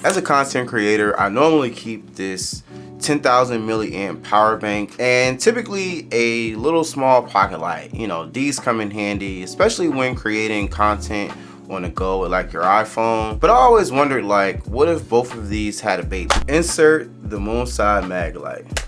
As a content creator, I normally keep this 10,000 milliamp power bank and typically a little small pocket light. You know, these come in handy, especially when creating content on the go with like your iPhone. But I always wondered, like, what if both of these had a baby? Insert the Moonside Maglight.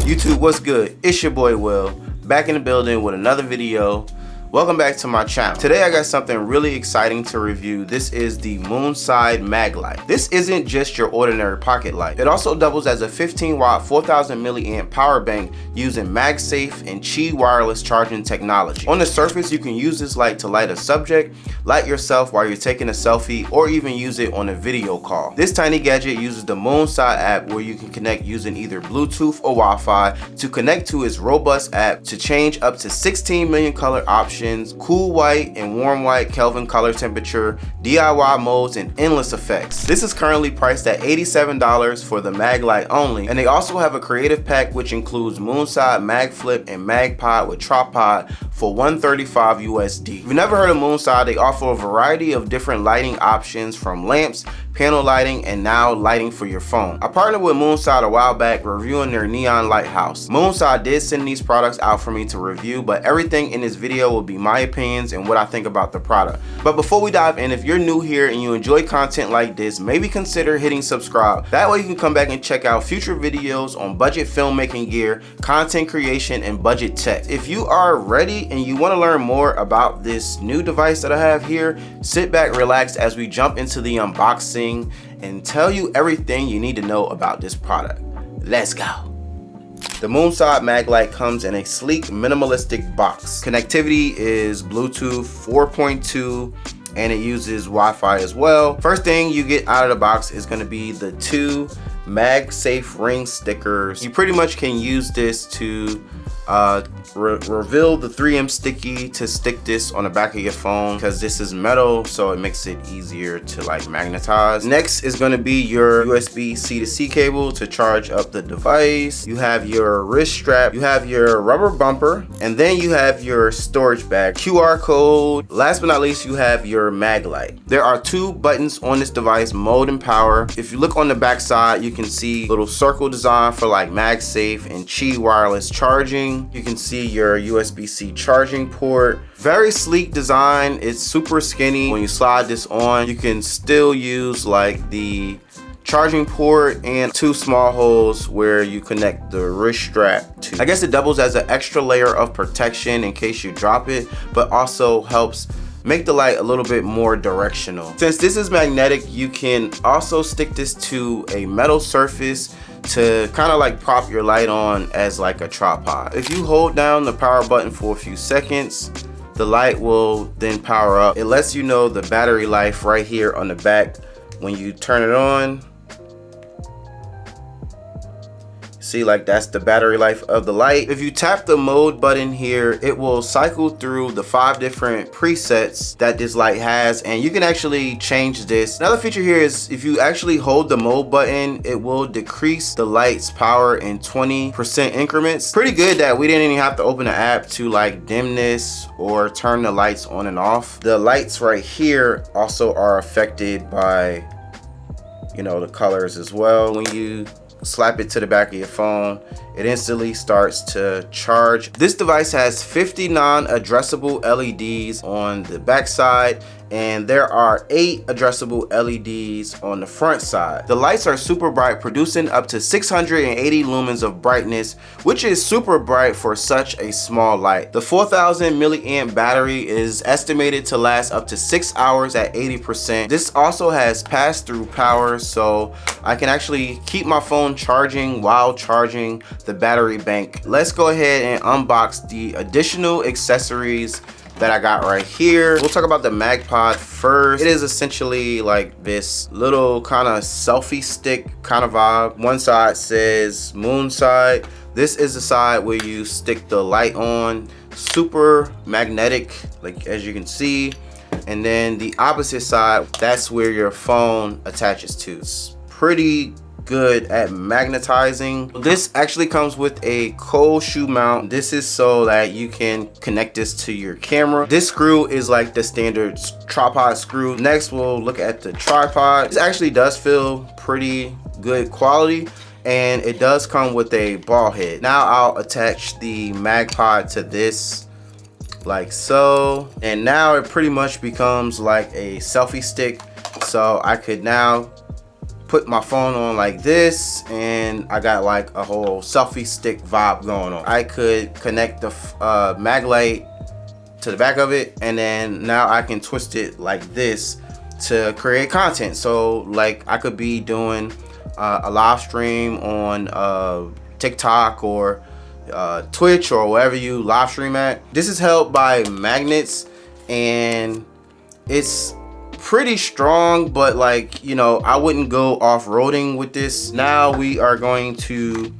YouTube, what's good? It's your boy Will, back in the building with another video. Welcome back to my channel. Today I got something really exciting to review. This is the Moonside Maglight. This isn't just your ordinary pocket light. It also doubles as a 15 watt 4000 milliamp power bank using Magsafe and Qi wireless charging technology. On the surface, you can use this light to light a subject, light yourself while you're taking a selfie, or even use it on a video call. This tiny gadget uses the Moonside app, where you can connect using either Bluetooth or Wi-Fi to connect to its robust app to change up to 16 million color options, cool white and warm white Kelvin color temperature, DIY modes, and endless effects. This is currently priced at $87 for the Maglight only, and they also have a creative pack which includes Moonside MagFlip and MagPod with tripod for $135 USD. If you've never heard of Moonside, they offer a variety of different lighting options, from lamps, panel lighting, and now lighting for your phone. I partnered with Moonside a while back reviewing their neon lighthouse. Moonside did send these products out for me to review, but everything in this video will be my opinions and what I think about the product. But before we dive in, if you're new here and you enjoy content like this, maybe consider hitting subscribe. That way you can come back and check out future videos on budget filmmaking gear, content creation, and budget tech. If you are ready and you want to learn more about this new device that I have here, sit back, relax as we jump into the unboxing and tell you everything you need to know about this product. Let's go. The Moonside Maglight comes in a sleek, minimalistic box. Connectivity is Bluetooth 4.2 and it uses Wi-Fi as well. First thing you get out of the box is going to be the two Magsafe ring stickers. You pretty much can use this to reveal the 3M sticky to stick this on the back of your phone, because this is metal, so it makes it easier to like magnetize. Next is going to be your USB C to C cable to charge up the device. You have your wrist strap, you have your rubber bumper, and then you have your storage bag, QR code. Last but not least, you have your Maglight. There are two buttons on this device, mode and power. If you look on the back side, you can see little circle design for like MagSafe and Qi wireless charging. You can see your USB-C charging port. Very sleek design. It's super skinny. When you slide this on, you can still use like the charging port and two small holes where you connect the wrist strap to. I guess it doubles as an extra layer of protection in case you drop it, but also helps make the light a little bit more directional. Since this is magnetic, you can also stick this to a metal surface to kind of like prop your light on as like a tripod. If you hold down the power button for a few seconds, the light will then power up. It lets you know the battery life right here on the back when you turn it on. See, like that's the battery life of the light. If you tap the mode button here, it will cycle through the 5 different presets that this light has, and you can actually change this. Another feature here is if you actually hold the mode button, it will decrease the light's power in 20% increments. Pretty good that we didn't even have to open the app to like dim this or turn the lights on and off. The lights right here also are affected by, you know, the colors as well. When you slap it to the back of your phone, it instantly starts to charge. This device has 50 non-addressable LEDs on the back side, and there are 8 addressable LEDs on the front side. The lights are super bright, producing up to 680 lumens of brightness, which is super bright for such a small light. The 4000 milliamp battery is estimated to last up to 6 hours at 80%. This also has pass-through power, so I can actually keep my phone charging while charging the battery bank. Let's go ahead and unbox the additional accessories that I got right here. We'll talk about the MagPod first. It is essentially like this little kind of selfie stick kind of vibe. One side says Moonside. This is the side where you stick the light on. Super magnetic, like as you can see. And then the opposite side, that's where your phone attaches to. It's pretty good at magnetizing. This actually comes with a cold shoe mount. This is so that you can connect this to your camera. This screw is like the standard tripod screw. Next, we'll look at the tripod. This actually does feel pretty good quality, and it does come with a ball head. Now I'll attach the MagPod to this like so, and now it pretty much becomes like a selfie stick. So I could now put my phone on like this, and I got like a whole selfie stick vibe going on. I could connect the Maglight to the back of it, and then now I can twist it like this to create content. So like I could be doing a live stream on TikTok or Twitch or wherever you live stream at. This is held by magnets, and it's pretty strong, but like, you know, I wouldn't go off-roading with this. Now we are going to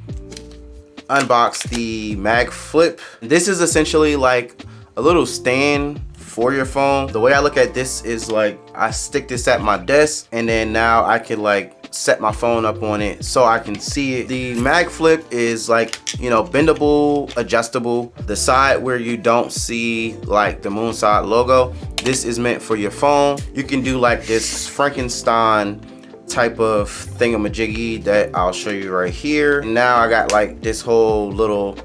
unbox the MagFlip. This is essentially like a little stand for your phone. The way I look at this is like I stick this at my desk, and then now I can like set my phone up on it so I can see it. The MagFlip is like, you know, bendable, adjustable. The side where you don't see like the Moonside logo, this is meant for your phone. You can do like this Frankenstein type of thingamajiggy that I'll show you right here. Now I got like this whole little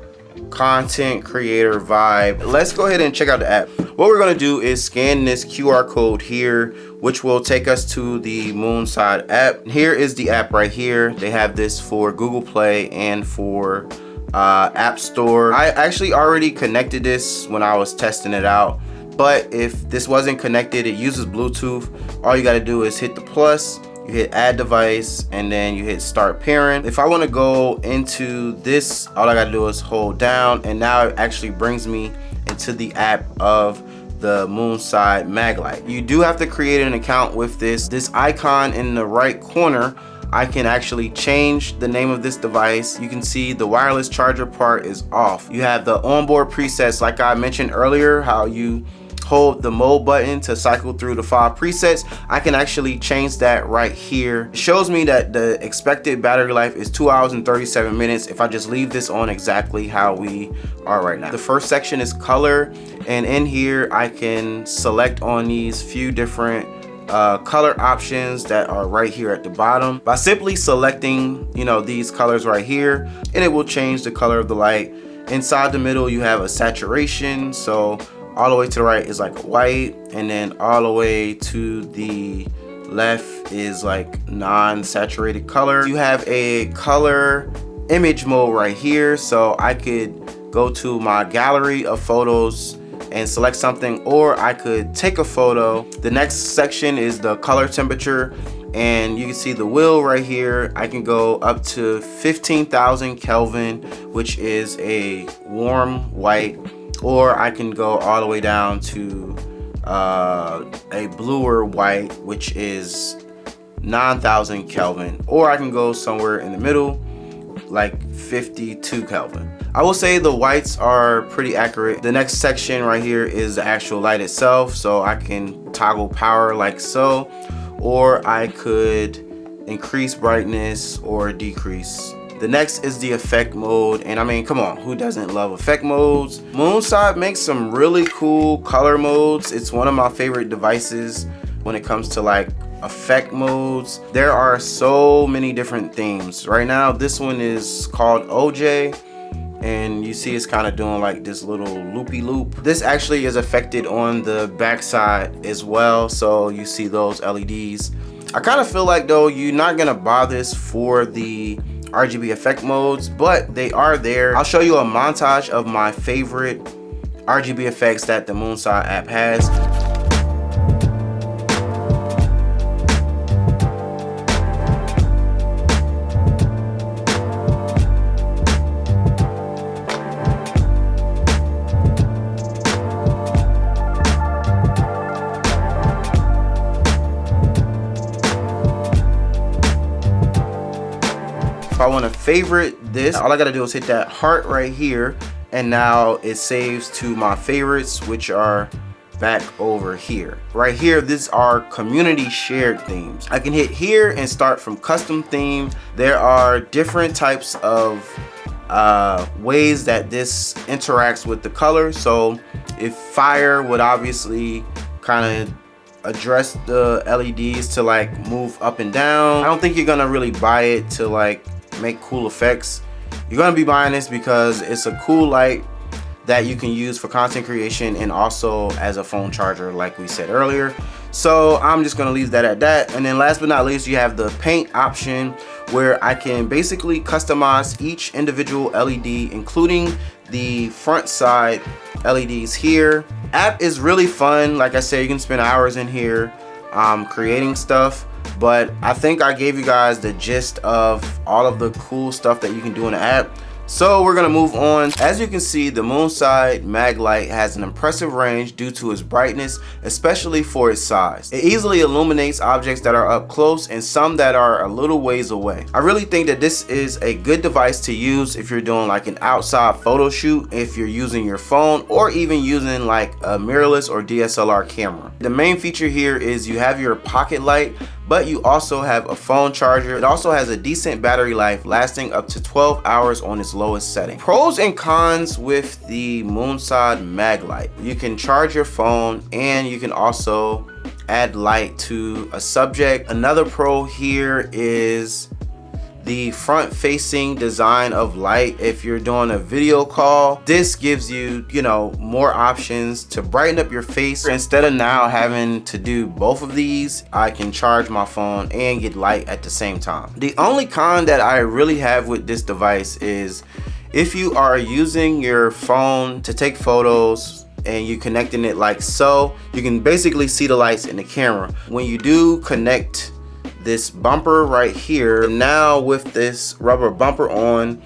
content creator vibe. Let's go ahead and check out the app. What we're gonna do is scan this QR code here, which will take us to the Moonside app. Here is the app right here. They have this for Google Play and for App Store. I actually already connected this when I was testing it out, but if this wasn't connected, it uses Bluetooth. All you gotta do is hit the plus, you hit add device, and then you hit start pairing. If I want to go into this, all I gotta do is hold down, and now it actually brings me into the app of the Moonside Maglight. You do have to create an account with this. This icon in the right corner, I can actually change the name of this device. You can see the wireless charger part is off. You have the onboard presets, like I mentioned earlier, how you hold the mode button to cycle through the 5 presets. I can actually change that right here. It shows me that the expected battery life is 2 hours and 37 minutes if I just leave this on exactly how we are right now. The first section is color, and in here I can select on these few different color options that are right here at the bottom by simply selecting, you know, these colors right here, and it will change the color of the light. Inside the middle you have a saturation, so all the way to the right is like white, and then all the way to the left is like non-saturated color. You have a color image mode right here, so I could go to my gallery of photos and select something, or I could take a photo. The next section is the color temperature, and you can see the wheel right here. I can go up to 15,000 Kelvin, which is a warm white, or I can go all the way down to a bluer white, which is 9,000 Kelvin, or I can go somewhere in the middle like 52 Kelvin. I will say the whites are pretty accurate. The next section right here is the actual light itself, so I can toggle power like so, or I could increase brightness or decrease. The next is the effect mode, and I mean, come on, who doesn't love effect modes? Moonside makes some really cool color modes. It's one of my favorite devices when it comes to like effect modes. There are so many different themes. Right now, this one is called OJ, and you see it's kind of doing like this little loopy loop. This actually is affected on the back side as well, so you see those LEDs. I kind of feel like though you're not gonna buy this for the RGB effect modes, but they are there. I'll show you a montage of my favorite RGB effects that the Moonside app has. If I want to favorite this, all I gotta do is hit that heart right here, and now it saves to my favorites, which are back over here. Right here, these are community shared themes. I can hit here and start from custom theme. There are different types of ways that this interacts with the color. So if fire would obviously kind of address the LEDs to like move up and down. I don't think you're gonna really buy it to like make cool effects. You're gonna be buying this because it's a cool light that you can use for content creation and also as a phone charger like we said earlier. So I'm just gonna leave that at that. And then last but not least, you have the paint option where I can basically customize each individual LED, including the front side LEDs here. App is really fun. Like I said, you can spend hours in here creating stuff, but I think I gave you guys the gist of all of the cool stuff that you can do in the app. So we're gonna move on. As you can see, the Moonside Maglight has an impressive range due to its brightness, especially for its size. It easily illuminates objects that are up close and some that are a little ways away. I really think that this is a good device to use if you're doing like an outside photo shoot, if you're using your phone, or even using like a mirrorless or DSLR camera. The main feature here is you have your pocket light, but you also have a phone charger. It also has a decent battery life, lasting up to 12 hours on its lowest setting. Pros and cons with the Moonside Maglight. You can charge your phone and you can also add light to a subject. Another pro here is the front facing design of light. If you're doing a video call, this gives you, more options to brighten up your face. Instead of now having to do both of these, I can charge my phone and get light at the same time. The only con that I really have with this device is if you are using your phone to take photos and you connecting it like so, you can basically see the lights in the camera. When you do connect this bumper right here, now with this rubber bumper on,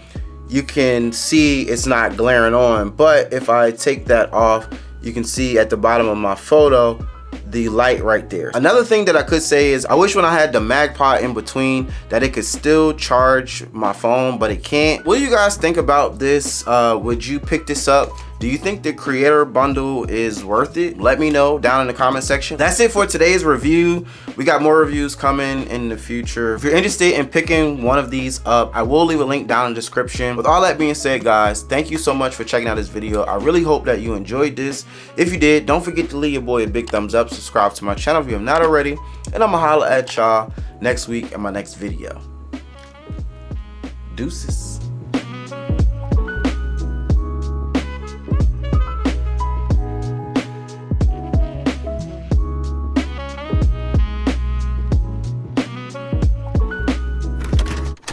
you can see it's not glaring on. But if I take that off, you can see at the bottom of my photo the light right there. Another thing that I could say is I wish when I had the MagPod in between that it could still charge my phone, but it can't. What do you guys think about this? Would you pick this up? Do you think the creator bundle is worth it? Let me know down in the comment section. That's it for today's review. We got more reviews coming in the future. If you're interested in picking one of these up, I will leave a link down in the description. With all that being said, guys, thank you so much for checking out this video. I really hope that you enjoyed this. If you did, don't forget to leave your boy a big thumbs up, subscribe to my channel if you have not already, and I'ma holla at y'all next week in my next video. Deuces.